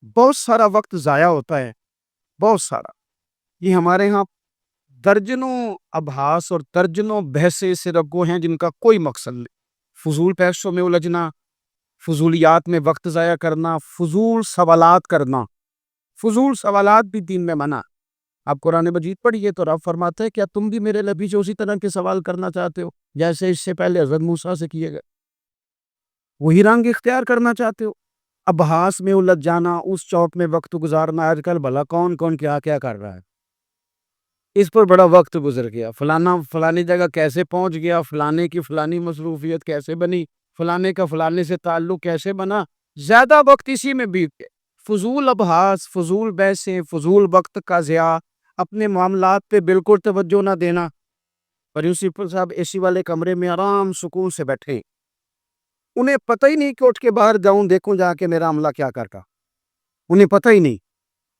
بہت سارا وقت ضائع ہوتا ہے، بہت سارا۔ یہ ہمارے ہاں درجنوں ابحاث اور درجنوں بحثیں صرف وہ ہیں جن کا کوئی مقصد نہیں۔ فضول پیسوں میں الجھنا، فضولیات میں وقت ضائع کرنا، فضول سوالات کرنا۔ فضول سوالات بھی دین میں منع۔ آپ قرآن مجید پڑھیے تو رب فرماتا ہے کیا تم بھی میرے نبی سے اسی طرح کے سوال کرنا چاہتے ہو جیسے اس سے پہلے حضرت موسیٰ سے کیے گئے؟ وہی رنگ اختیار کرنا چاہتے ہو؟ ابحاث میں الجھ جانا، اس چوک میں وقت گزارنا۔ آج کل بھلا کون کون کیا کیا کر رہا ہے، اس پر بڑا وقت گزر گیا۔ فلانا فلانی جگہ کیسے پہنچ گیا، فلانے کی فلانی مصروفیت کیسے بنی، فلانے کا فلانے سے تعلق کیسے بنا، زیادہ وقت اسی میں بیت گیا۔ فضول ابحاث، فضول بحثیں، فضول وقت کا ضیاع، اپنے معاملات پہ بالکل توجہ نہ دینا۔ پرنسپل صاحب اے سی والے کمرے میں آرام سکون سے بیٹھے، انہیں پتہ ہی نہیں کہ اٹھ کے باہر جاؤں دیکھوں جا کے میرا عملہ کیا کرتا، انہیں پتہ ہی نہیں۔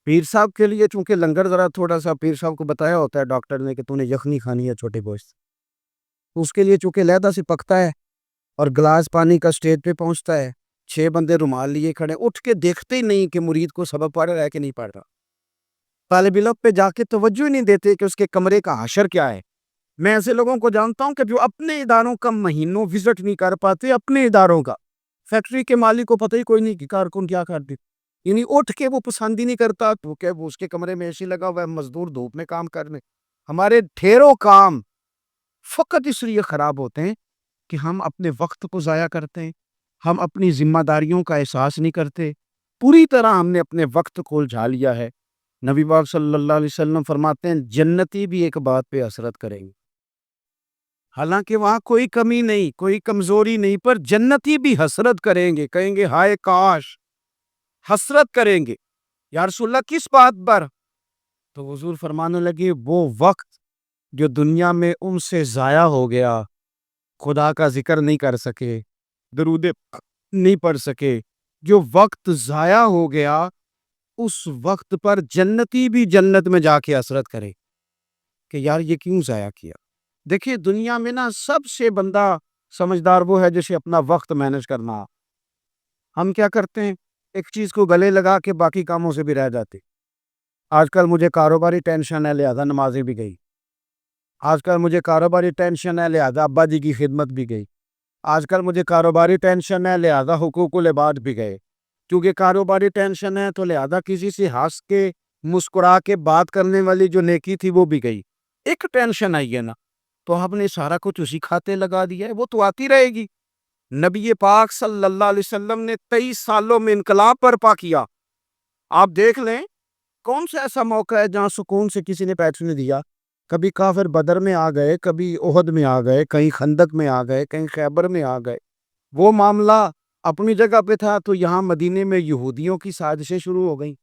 پیر صاحب کے لیے چونکہ لنگر ذرا تھوڑا سا، پیر صاحب کو بتایا ہوتا ہے ڈاکٹر نے کہ تو نے یخنی کھانی ہے چھوٹے گوشت، اس کے لیے چونکہ علیحدہ سے پکتا ہے اور گلاس پانی کا سٹیج پہ پہنچتا ہے، 6 بندے رومال لیے کھڑے، اٹھ کے دیکھتے ہی نہیں کہ مرید کو سبق پڑھ رہا ہے کہ نہیں پڑھ رہا۔ طالب علم پہ جا کے توجہ ہی نہیں دیتے کہ اس کے کمرے کا حشر کیا ہے۔ میں ایسے لوگوں کو جانتا ہوں کہ جو اپنے اداروں کا مہینوں وزٹ نہیں کر پاتے، اپنے اداروں کا۔ فیکٹری کے مالک کو پتہ ہی کوئی نہیں کہ کارکن کیا کرتے، یعنی اٹھ کے وہ پسند ہی نہیں کرتا تو کہ وہ اس کے کمرے میں اے سی لگا ہوا ہے، مزدور دھوپ میں کام کرنے۔ ہمارے ڈھیروں کام فقط اس لیے خراب ہوتے ہیں کہ ہم اپنے وقت کو ضائع کرتے ہیں، ہم اپنی ذمہ داریوں کا احساس نہیں کرتے، پوری طرح ہم نے اپنے وقت کو الجھا لیا ہے۔ نبی پاک صلی اللہ علیہ وسلم فرماتے ہیں جنتی بھی ایک بات پہ حسرت کریں گے، حالانکہ وہاں کوئی کمی نہیں، کوئی کمزوری نہیں، پر جنتی بھی حسرت کریں گے، کہیں گے ہائے کاش، حسرت کریں گے۔ یا رسول اللہ کس بات پر؟ تو حضور فرمانے لگے وہ وقت جو دنیا میں ان سے ضائع ہو گیا، خدا کا ذکر نہیں کر سکے، درود نہیں پڑھ سکے، جو وقت ضائع ہو گیا، اس وقت پر جنتی بھی جنت میں جا کے حسرت کرے کہ یار یہ کیوں ضائع کیا۔ دیکھیے دنیا میں نا سب سے بندہ سمجھدار وہ ہے جسے اپنا وقت مینج کرنا۔ ہم کیا کرتے ہیں، ایک چیز کو گلے لگا کے باقی کاموں سے بھی رہ جاتے۔ آج کل مجھے کاروباری ٹینشن ہے لہذا نمازیں بھی گئی، آج کل مجھے کاروباری ٹینشن ہے لہذا ابا جی کی خدمت بھی گئی، آج کل مجھے کاروباری ٹینشن ہے لہذا حقوق العباد بھی گئے، کیونکہ کاروباری ٹینشن ہے تو لہذا کسی سے ہنس کے مسکرا کے بات کرنے والی جو نیکی تھی وہ بھی گئی۔ ایک ٹینشن آئی ہے نا تو ہم نے سارا کچھ اسی کھاتے لگا دیا ہے، وہ تو آتی رہے گی۔ نبی پاک صلی اللہ علیہ وسلم نے 23 سالوں میں انقلاب برپا کیا۔ آپ دیکھ لیں کون سا ایسا موقع ہے جہاں سکون سے کسی نے بیٹھنے دیا؟ کبھی کافر بدر میں آ گئے، کبھی احد میں آ گئے، کہیں خندق میں آ گئے، کہیں خیبر میں آ گئے، وہ معاملہ اپنی جگہ پہ تھا تو یہاں مدینے میں یہودیوں کی سازشیں شروع ہو گئیں۔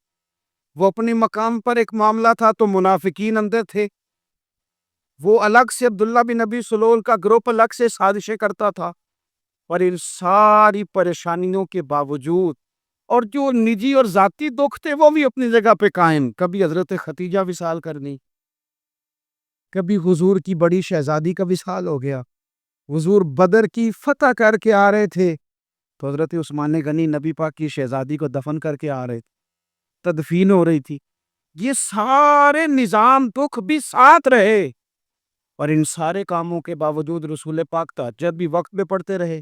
وہ اپنے مقام پر ایک معاملہ تھا تو منافقین اندر تھے، وہ الگ سے عبداللہ بن ابی سلول کا گروپ الگ سے سازشیں کرتا تھا۔ اور ان ساری پریشانیوں کے باوجود اور جو نجی اور ذاتی دکھ تھے وہ بھی اپنی جگہ پہ قائم، کبھی حضرت ختیجہ وصال کرنی، کبھی حضور کی بڑی شہزادی کا وصال ہو گیا، حضور بدر کی فتح کر کے آ رہے تھے تو حضرت عثمان غنی نبی پاک کی شہزادی کو دفن کر کے آ رہے تھے، تدفین ہو رہی تھی۔ یہ سارے نظام دکھ بھی ساتھ رہے اور ان سارے کاموں کے باوجود رسول پاک تہجد بھی وقت پہ پڑھتے رہے،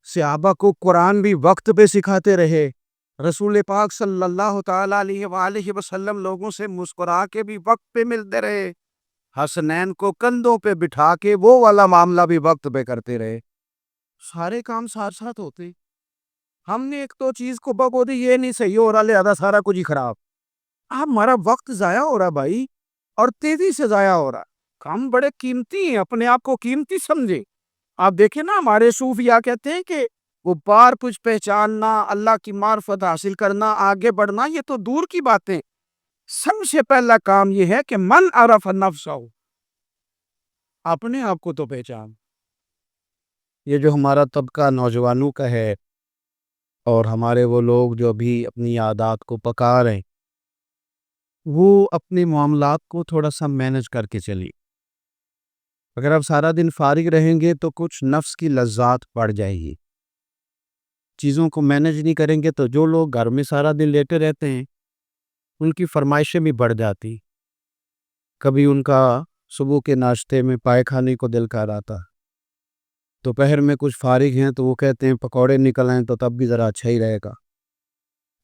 صحابہ کو قرآن بھی وقت پہ سکھاتے رہے، رسول پاک صلی اللہ تعالی علیہ وآلہ وسلم لوگوں سے مسکرا کے بھی وقت پہ ملتے رہے، حسنین کو کندھوں پہ بٹھا کے وہ والا معاملہ بھی وقت پہ کرتے رہے۔ سارے کام ساتھ ساتھ ہوتے، ہم نے ایک تو چیز کو بگو دی، یہ نہیں صحیح ہو رہا لہذا سارا کچھ ہی خراب۔ ہمارا وقت ضائع ہو رہا بھائی، اور تیزی سے ضائع ہو رہا۔ ہم بڑے قیمتی ہیں، اپنے آپ کو قیمتی سمجھے۔ آپ دیکھیں نا ہمارے صوفیاء کہتے ہیں کہ وہ بار کچھ پہچاننا، اللہ کی معرفت حاصل کرنا، آگے بڑھنا، یہ تو دور کی باتیں۔ سب سے پہلا کام یہ ہے کہ من عرف نفسہ، اپنے آپ کو تو پہچان۔ یہ جو ہمارا طبقہ نوجوانوں کا ہے اور ہمارے وہ لوگ جو ابھی اپنی عادات کو پکا رہے ہیں، وہ اپنے معاملات کو تھوڑا سا مینج کر کے چلیے۔ اگر آپ سارا دن فارغ رہیں گے تو کچھ نفس کی لذات بڑھ جائے گی، چیزوں کو مینج نہیں کریں گے تو جو لوگ گھر میں سارا دن لیٹے رہتے ہیں ان کی فرمائشیں بھی بڑھ جاتی. کبھی ان کا صبح کے ناشتے میں پائے کھانے کو دل کر آتا، دوپہر میں کچھ فارغ ہیں تو وہ کہتے ہیں پکوڑے نکل آئیں تو تب بھی ذرا اچھا ہی رہے گا.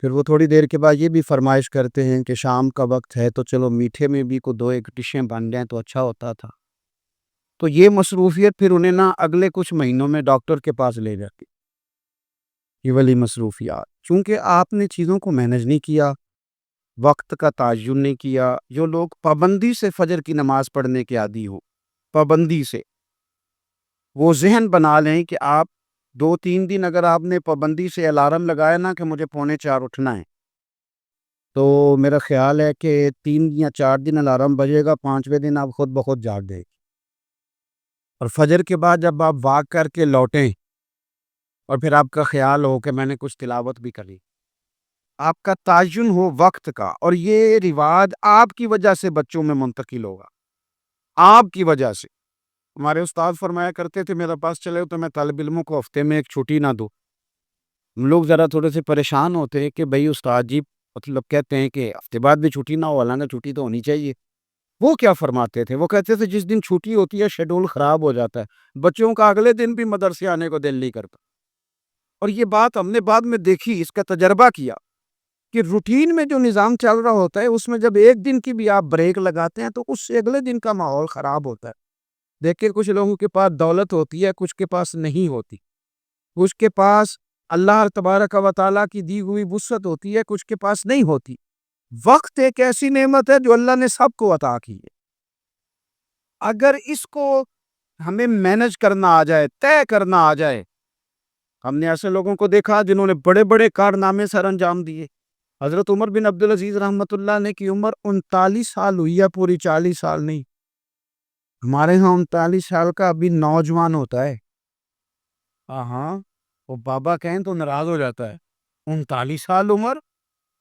پھر وہ تھوڑی دیر کے بعد یہ بھی فرمائش کرتے ہیں کہ شام کا وقت ہے تو چلو میٹھے میں بھی کوئی 2-1 ڈشیں بن جائیں تو اچھا ہوتا تھا. تو یہ مصروفیت پھر انہیں نا اگلے کچھ مہینوں میں ڈاکٹر کے پاس لے جاتی. یہ والی مصروفیات چونکہ آپ نے چیزوں کو مینج نہیں کیا، وقت کا تعین نہیں کیا. جو لوگ پابندی سے فجر کی نماز پڑھنے کے عادی ہو، پابندی سے وہ ذہن بنا لیں کہ آپ 2-3 دن اگر آپ نے پابندی سے الارم لگایا نا کہ مجھے 3:45 اٹھنا ہے، تو میرا خیال ہے کہ 3 یا 4 دن الارم بجے گا، 5ویں دن آپ خود بخود جاگ گئے. اور فجر کے بعد جب آپ واک کر کے لوٹیں اور پھر آپ کا خیال ہو کہ میں نے کچھ تلاوت بھی کری، آپ کا تعین ہو وقت کا، اور یہ رواج آپ کی وجہ سے بچوں میں منتقل ہوگا، آپ کی وجہ سے. ہمارے استاد فرمایا کرتے تھے میرے پاس چلے تو میں طالب علموں کو ہفتے میں ایک چھٹی نہ دوں. ہم لوگ ذرا تھوڑے سے پریشان ہوتے ہیں کہ بھئی استاد جی مطلب کہتے ہیں کہ ہفتے بعد بھی چھٹی نہ ہو، حالانکہ چھٹی تو ہونی چاہیے. وہ کیا فرماتے تھے؟ وہ کہتے تھے جس دن چھٹی ہوتی ہے شیڈول خراب ہو جاتا ہے، بچوں کا اگلے دن بھی مدرسے آنے کو دل نہیں کرتا. اور یہ بات ہم نے بعد میں دیکھی، اس کا تجربہ کیا کہ روٹین میں جو نظام چل رہا ہوتا ہے اس میں جب ایک دن کی بھی آپ بریک لگاتے ہیں تو اس سے اگلے دن کا ماحول خراب ہوتا ہے. دیکھیں کچھ لوگوں کے پاس دولت ہوتی ہے، کچھ کے پاس نہیں ہوتی. کچھ کے پاس اللہ تبارک و تعالیٰ کی دی ہوئی وسعت ہوتی ہے، کچھ کے پاس نہیں ہوتی. وقت ایک ایسی نعمت ہے جو اللہ نے سب کو عطا کی ہے. اگر اس کو ہمیں مینج کرنا آ جائے، طے کرنا آ جائے. ہم نے ایسے لوگوں کو دیکھا جنہوں نے بڑے بڑے کارنامے سر انجام دیے. حضرت عمر بن عبدالعزیز رحمۃ اللہ نے کی عمر 39 سال ہوئی ہے، پوری 40 سال نہیں. ہمارے ہاں 39 سال کا ابھی نوجوان ہوتا ہے. ہاں وہ بابا کہیں تو ناراض ہو جاتا ہے. 39 سال عمر،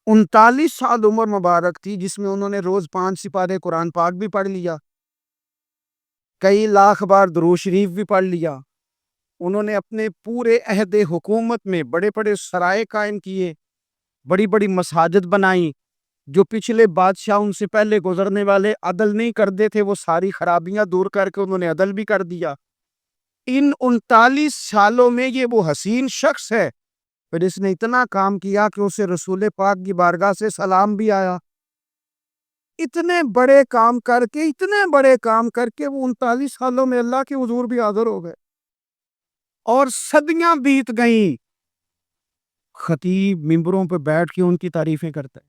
39 سال عمر مبارک تھی جس میں انہوں نے روز 5 سپارے قرآن پاک بھی پڑھ لیا، کئی لاکھ بار درود شریف بھی پڑھ لیا. انہوں نے اپنے پورے عہد حکومت میں بڑے بڑے سرائے قائم کیے، بڑی بڑی مساجد بنائیں. جو پچھلے بادشاہ ان سے پہلے گزرنے والے عدل نہیں کرتے تھے وہ ساری خرابیاں دور کر کے انہوں نے عدل بھی کر دیا. ان 39 سالوں میں یہ وہ حسین شخص ہے پھر اس نے اتنا کام کیا کہ اسے رسول پاک کی بارگاہ سے سلام بھی آیا. اتنے بڑے کام کر کے وہ 39 سالوں میں اللہ کے حضور بھی حاضر ہو گئے. اور صدیاں بیت گئیں، خطیب ممبروں پہ بیٹھ کے ان کی تعریفیں کرتا ہے،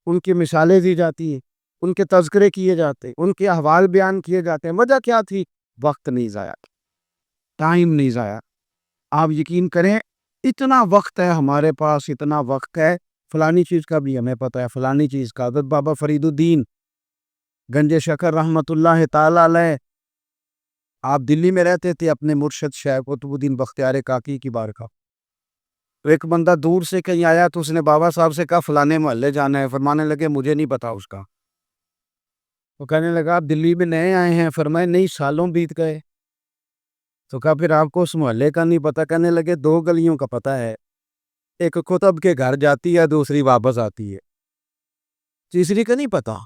ان کی مثالیں دی جاتی ہیں، ان کے تذکرے کیے جاتے ہیں، ان کے احوال بیان کیے جاتے ہیں. وجہ کیا تھی؟ وقت نہیں ضائع، ٹائم نہیں ضائع. آپ یقین کریں اتنا وقت ہے ہمارے پاس، اتنا وقت ہے فلانی چیز کا بھی ہمیں پتہ ہے، فلانی چیز کا. حضرت بابا فرید الدین گنج شکر رحمت اللہ تعالی علیہ، آپ دلی میں رہتے تھے، اپنے مرشد شیخ قطب الدین بختیار کاکی کی بارگاہ. تو ایک بندہ دور سے کہیں آیا تو اس نے بابا صاحب سے کہا فلانے محلے جانا ہے. فرمانے لگے مجھے نہیں پتا اس کا. وہ کہنے لگا آپ دلی میں نئے آئے ہیں؟ فرمائے نہیں، سالوں بیت گئے. تو کہا پھر آپ کو اس محلے کا نہیں پتا؟ کہنے لگے 2 گلیوں کا پتا ہے، ایک قطب کے گھر جاتی ہے، دوسری واپس آتی ہے، تیسری کا نہیں پتا.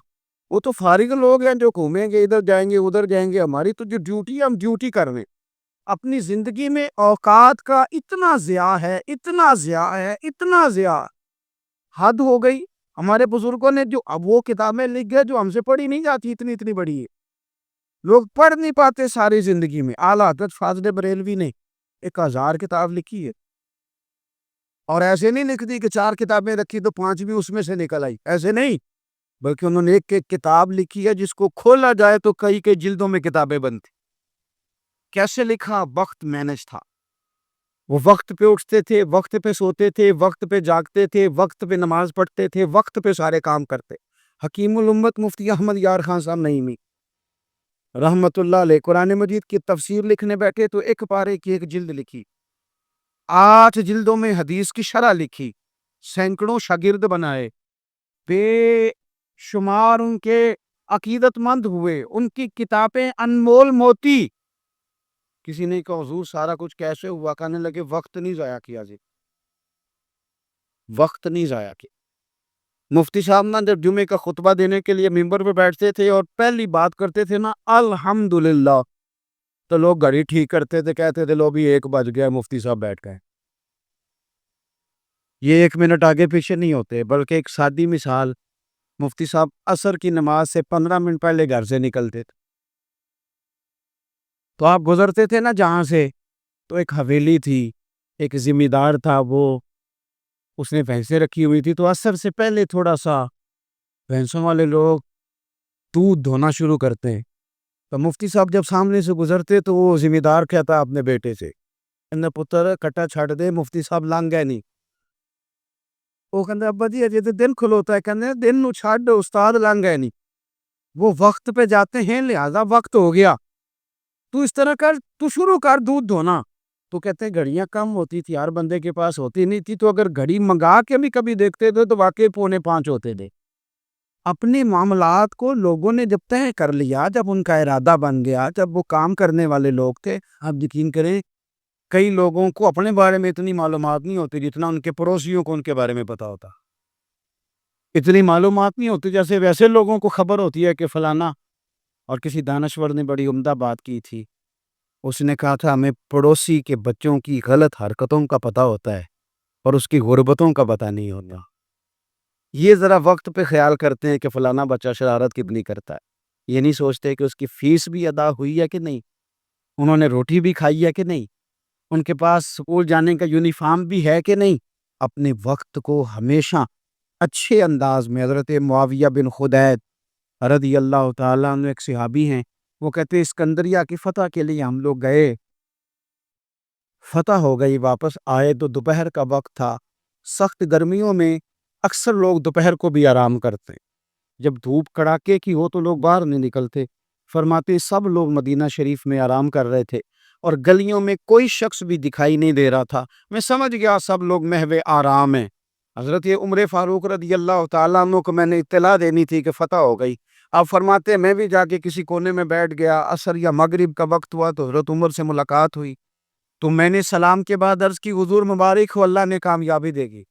وہ تو فارغ لوگ ہیں جو گھومیں گے، ادھر جائیں گے ادھر جائیں گے. ہماری تو جو ڈیوٹی ہے ہم ڈیوٹی کر رہے ہیں. اپنی زندگی میں اوقات کا اتنا ضیاع ہے، اتنا ضیاع، حد ہو گئی. ہمارے بزرگوں نے جو اب وہ کتابیں لکھ گئے جو ہم سے پڑھی نہیں جاتی، اتنی بڑی ہے، لوگ پڑھ نہیں پاتے ساری زندگی میں. اعلیٰ حضرت فاضل بریلوی نے 1000 کتاب لکھی ہے، اور ایسے نہیں لکھ دی کہ 4 کتابیں رکھی تو 5 بھی اس میں سے نکل آئی، ایسے نہیں، بلکہ انہوں نے ایک کتاب لکھی ہے جس کو کھولا جائے تو کئی جلدوں میں کتابیں بنتی. کیسے لکھا؟ وقت مینج تھا. وہ وقت پہ اٹھتے تھے، وقت پہ سوتے تھے، وقت پہ جاگتے تھے، وقت پہ نماز پڑھتے تھے، وقت پہ سارے کام کرتے. حکیم الامت مفتی احمد یار خان صاحب نعیمی رحمت اللہ علیہ قرآن مجید کی تفسیر لکھنے بیٹھے تو ایک پارے کی ایک جلد لکھی، 8 جلدوں میں حدیث کی شرح لکھی، سینکڑوں شاگرد بنائے، بے شمار ان کے عقیدت مند ہوئے، ان کی کتابیں انمول موتی. کسی نے کہا حضور سارا کچھ کیسے ہوا؟ کہنے لگے وقت نہیں ضائع کیا جی. وقت نہیں ضائع کیا۔ مفتی صاحب نا جب جمعے کا خطبہ دینے کے لیے ممبر پہ بیٹھتے تھے اور پہلی بات کرتے تھے نا الحمدللہ، تو لوگ گھڑی ٹھیک کرتے تھے، کہتے تھے لو بھی 1 بج گیا، مفتی صاحب بیٹھ گئے۔ یہ 1 منٹ آگے پیچھے نہیں ہوتے، بلکہ ایک سادی مثال، مفتی صاحب عصر کی نماز سے 15 منٹ پہلے گھر سے نکلتے تھے، تو آپ گزرتے تھے نا جہاں سے، تو ایک حویلی تھی، ایک ذمہ دار تھا، وہ اس نے بھینسیں رکھی ہوئی تھی، تو عصر سے پہلے تھوڑا سا بھینسوں والے لوگ دودھ دھونا شروع کرتے ہیں۔ تو مفتی صاحب جب سامنے سے گزرتے تو وہ ذمہ دار کہتا اپنے بیٹے سے، انہیں پتر کٹا چھڑ دے، مفتی صاحب لانگ گئے نہیں۔ وہ کہتے ابا جی اجے تو دن کھلوتا ہے، کہتے دن نو چھڑ استاد لانگ گئے نہیں، وہ وقت پہ جاتے ہیں، لہذا وقت ہو گیا، تو اس طرح کر، تو شروع کر دودھ دھونا۔ تو کہتے ہیں گھڑیاں کم ہوتی تھی، ہر بندے کے پاس ہوتی نہیں تھی، تو اگر گھڑی منگا کے بھی کبھی دیکھتے تھے تو واقعی 4:45 ہوتے تھے۔ اپنے معاملات کو لوگوں نے جب طے کر لیا، جب ان کا ارادہ بن گیا، جب وہ کام کرنے والے لوگ تھے، آپ یقین کریں کئی لوگوں کو اپنے بارے میں اتنی معلومات نہیں ہوتی جتنا ان کے پڑوسیوں کو ان کے بارے میں پتا ہوتا، اتنی معلومات نہیں ہوتی جیسے ویسے لوگوں کو خبر ہوتی ہے کہ فلانا، اور کسی دانشور نے بڑی عمدہ بات کی تھی، اس نے کہا تھا ہمیں پڑوسی کے بچوں کی غلط حرکتوں کا پتہ ہوتا ہے اور اس کی غربتوں کا پتہ نہیں ہوتا۔ یہ ذرا وقت پہ خیال کرتے ہیں کہ فلانا بچہ شرارت کتنی کرتا ہے، یہ نہیں سوچتے کہ اس کی فیس بھی ادا ہوئی ہے کہ نہیں، انہوں نے روٹی بھی کھائی ہے کہ نہیں، ان کے پاس سکول جانے کا یونیفارم بھی ہے کہ نہیں۔ اپنے وقت کو ہمیشہ اچھے انداز میں، حضرت معاویہ بن خدیج رضی اللہ تعالیٰ عنہ ایک صحابی ہیں، وہ کہتے ہیں اسکندریہ کی فتح کے لیے ہم لوگ گئے، فتح ہو گئی، واپس آئے تو دوپہر کا وقت تھا، سخت گرمیوں میں اکثر لوگ دوپہر کو بھی آرام کرتے، جب دھوپ کڑاکے کی ہو تو لوگ باہر نہیں نکلتے، فرماتے سب لوگ مدینہ شریف میں آرام کر رہے تھے اور گلیوں میں کوئی شخص بھی دکھائی نہیں دے رہا تھا، میں سمجھ گیا سب لوگ محو آرام ہیں۔ حضرت عمر فاروق رضی اللہ تعالیٰ عنہ کو میں نے اطلاع دینی تھی کہ فتح ہو گئی، آپ فرماتے ہیں میں بھی جا کے کسی کونے میں بیٹھ گیا، عصر یا مغرب کا وقت ہوا تو حضرت عمر سے ملاقات ہوئی، تو میں نے سلام کے بعد عرض کی حضور مبارک ہو، اللہ نے کامیابی دے گی،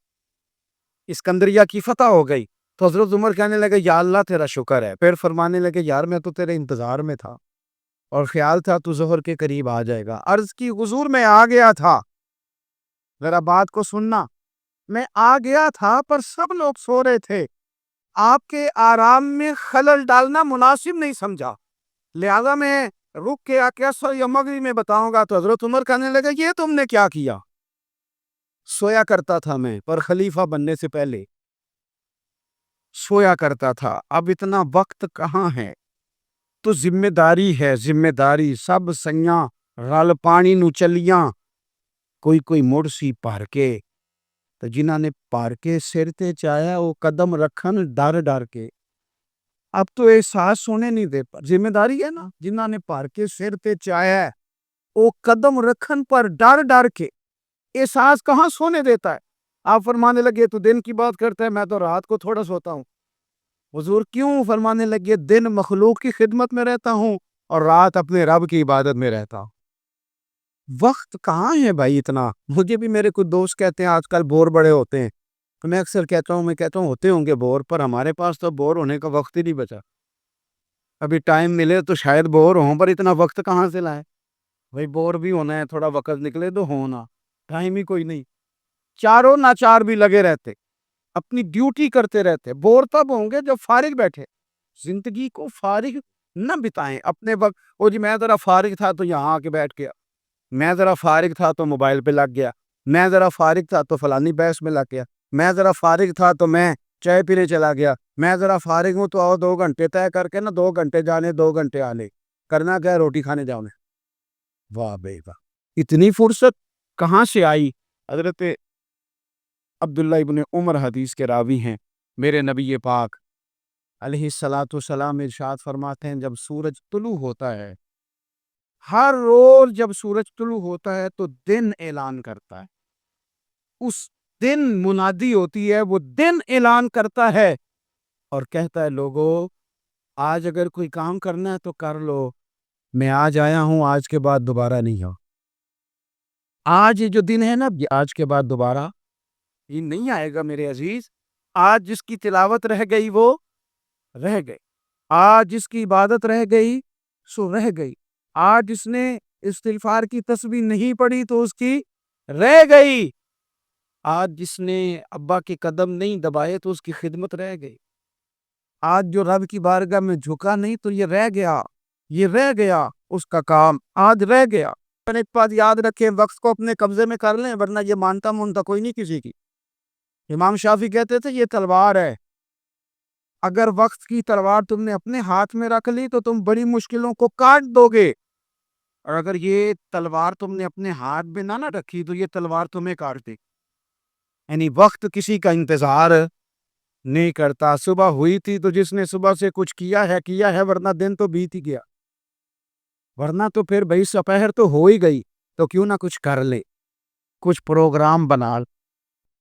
اسکندریہ کی فتح ہو گئی۔ تو حضرت عمر کہنے لگے یا اللہ تیرا شکر ہے، پھر فرمانے لگے یار میں تو تیرے انتظار میں تھا اور خیال تھا تو ظہر کے قریب آ جائے گا، عرض کی حضور میں آ گیا تھا، ذرا بات کو سننا، میں آ گیا تھا پر سب لوگ سو رہے تھے، آپ کے آرام میں خلل ڈالنا مناسب نہیں سمجھا، لہذا میں رک کے آ کے عصر یا مغرب میں بتاؤں گا۔ تو حضرت عمر کہنے لگے یہ تم نے کیا کیا؟ سویا کرتا تھا میں، پر خلیفہ بننے سے پہلے سویا کرتا تھا، اب اتنا وقت کہاں ہے، تو ذمہ داری ہے، ذمہ داری سب سیاں رل پانی نو چلیاں، کوئی مڑ سی پار کے، تو جنہاں نے پار کے سر تے چایا وہ قدم رکھن ڈر ڈر کے، اب تو احساس ہونے نہیں دے، پر ذمہ داری ہے نا، جنہاں نے پار کے سر تے چایا ہے وہ قدم رکھن پر ڈر ڈر کے، احساس کہاں سونے دیتا ہے۔ آپ فرمانے لگے تو دن کی بات کرتا ہے، میں تو رات کو تھوڑا سوتا ہوں۔ حضور کیوں؟ فرمانے لگے دن مخلوق کی خدمت میں رہتا ہوں اور رات اپنے رب کی عبادت میں رہتا ہوں۔ وقت کہاں ہے بھائی اتنا؟ مجھے بھی میرے کچھ دوست کہتے ہیں آج کل بور بڑے ہوتے ہیں، تو میں اکثر کہتا ہوں ہوتے ہوں گے بور، پر ہمارے پاس تو بور ہونے کا وقت ہی نہیں بچا، ابھی ٹائم ملے تو شاید بور ہوں، پر اتنا وقت کہاں سے لائے بھائی، بور بھی ہونا ہے، تھوڑا وقت نکلے تو ہونا، ٹائم ہی کوئی نہیں، چاروں ناچار بھی لگے رہتے، اپنی ڈیوٹی کرتے رہتے، بور تب ہوں گے جب فارغ بیٹھے، زندگی کو فارغ نہ بتائیں اپنے وقت، او جی میں ذرا فارغ تھا تو یہاں آ کے بیٹھ گیا، میں ذرا فارغ تھا تو موبائل پہ لگ گیا، میں ذرا فارغ تھا تو فلانی بحث میں لگ گیا، میں ذرا فارغ تھا تو میں چائے پینے چلا گیا، میں ذرا فارغ ہوں تو آؤ 2 گھنٹے طے کر کے نا، 2 گھنٹے جانے 2 گھنٹے آنے، کرنا کیا ہے روٹی کھانے جاؤ۔ واہ بے واہ، اتنی فرصت کہاں سے آئی؟ حضرت عبداللہ ابن عمر حدیث کے راوی ہیں، میرے نبی پاک علیہ الصلاۃ والسلام ارشاد فرماتے ہیں جب سورج طلوع ہوتا ہے، ہر روز جب سورج طلوع ہوتا ہے تو دن اعلان کرتا ہے، اس دن منادی ہوتی ہے، وہ دن اعلان کرتا ہے اور کہتا ہے لوگو آج اگر کوئی کام کرنا ہے تو کر لو، میں آج آیا ہوں، آج کے بعد دوبارہ نہیں ہو، آج یہ جو دن ہے نا، یہ آج کے بعد دوبارہ یہ نہیں آئے گا میرے عزیز. آج جس کی تلاوت رہ گئی وہ رہ گئی. آج جس کی عبادت رہ گئی سو رہ گئی. آج جس نے استغفار کی تسبیح نہیں پڑھی تو اس کی رہ گئی. آج جس نے ابا کے قدم نہیں دبائے تو اس کی خدمت رہ گئی. آج جو رب کی بارگاہ میں جھکا نہیں تو یہ رہ گیا. یہ رہ گیا اس کا کام آج رہ گیا. ایک بات یاد رکھیں، وقت کو اپنے قبضے میں کر لیں ورنہ یہ مانتا کوئی نہیں کسی کی. امام شافعی کہتے تھے یہ تلوار ہے، اگر وقت کی تلوار تم نے اپنے ہاتھ میں رکھ لی تو تم بڑی مشکلوں کو کاٹ دو گے، اور اگر یہ تلوار تم نے اپنے ہاتھ میں نہ رکھی تو یہ تلوار تمہیں کاٹ دے. یعنی وقت کسی کا انتظار نہیں کرتا. صبح ہوئی تھی تو جس نے صبح سے کچھ کیا ہے ورنہ دن تو بیت ہی گیا. ورنہ تو پھر بھئی سپہر تو ہو ہی گئی تو کیوں نہ کچھ کر لے، کچھ پروگرام بنا